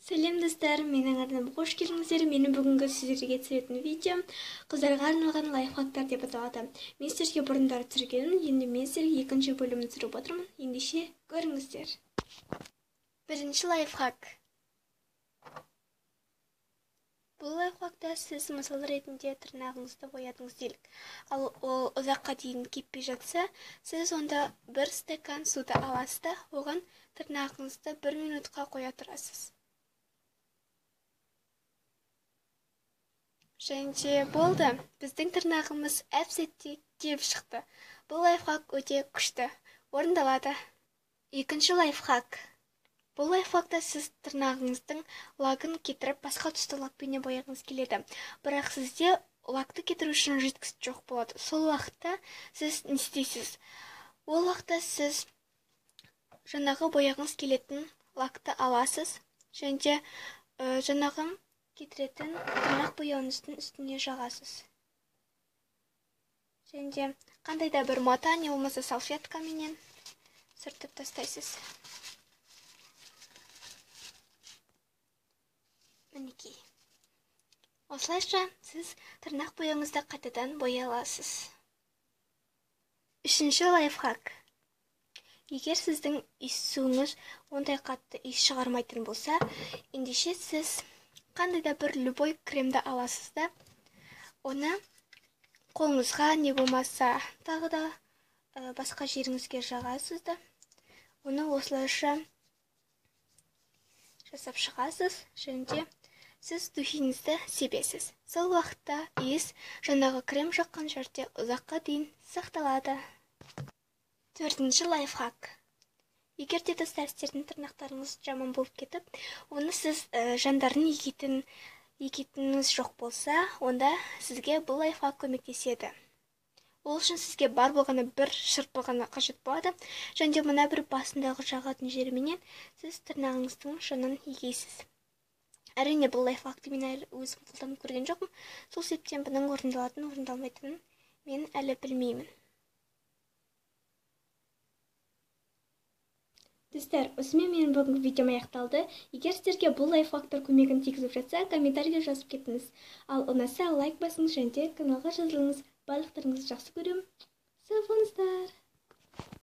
Сәлем достар, менің арнама қош келдіңіздер. Менің бүгінгі сіздерге түсіретін видеом қыздарға арналған лайфхактар деп аталады. Мен сіздерге бұрындары түсіргенмін, енді мен сіздерге екінші бөлімін түсіріп отырмын. Ендеше көріңіздер. Бірінші лайфхак. Бұл лайфхакта сіз мысал ретінде тырнағыңызды боядыңыз делік. Ал ол ұзаққа дейін кетпей жатса, сіз онда бір стакан суды аласыз да, оған тырнағыңызды 1 минутқа қоя тұрасыз. Және болды, біздің тырнағымыз әп-сәтте кеп шықты. Бұл лайфхак өте күшті, орындалады. Екінші лайфхак. Бұл лайфхакта сіз тырнағыңыздың лагын кетіріп, басқа түсті лакпенен бояғыңыз келеді. Бірақ сізде лакты кетіру үшін жидкость жоқ болады. Сол уақытта сіз не істейсіз? Ол уақытта сіз жаңағы бояғыңыз келетін лакты аласыз, және жаңағы кетіретін тырнақ бояуыңыздың үстіне жағасыз. Және қандай да бір мата, не болмаса салфеткаменен сүртіп тастайсыз. Мінекей. Осылайша сіз тырнақ бояуыңызды қайтадан бояй аласыз. Үшінші лайфхак. Егер сіздің иіссуіңіз ондай қатты иіс шығармайтын болса, ендеше сіз қандай да бір любой кремді аласыз да, оны қолыңызға, не болмаса тағы да басқа жеріңізге жағасыз да, оны осылайша жасап шығасыз, және сіз духиіңізді себесіз. Сол уақытта иіс жаңағы крем жаққан жерде ұзаққа дейін сақталады. Төртінші лайфхак. Егер де достар, сіздердің тырнақтарыңыз жаман болып кетіп, оны сіз жандарын егетініңіз жоқ болса, онда сізге бұл лайфхак көмектеседі. Ол үшін сізге бар болғаны бір шырпы ғана қажет болады, және мына бір басындағы жағатын жерменен сіз тырнағыңыздың жанын егесіз. Әрине, бұл лайфхакты мен өзім қолданып көрген жоқпын. Сол себептен бұның орындалатын, орындалмайтынын мен әлі білмеймін. Достар, осымен менің бүгінгі видеом аяқталды. Егер сіздерге бұл лайфхактар көмегін тигізіп жатса, комментарийге жазып кетіңіз. Ал ұнаса лайк басыңыз, және каналға жазылыңыз. Барлықтарыңызды жақсы көремін. Сау болыңыздар.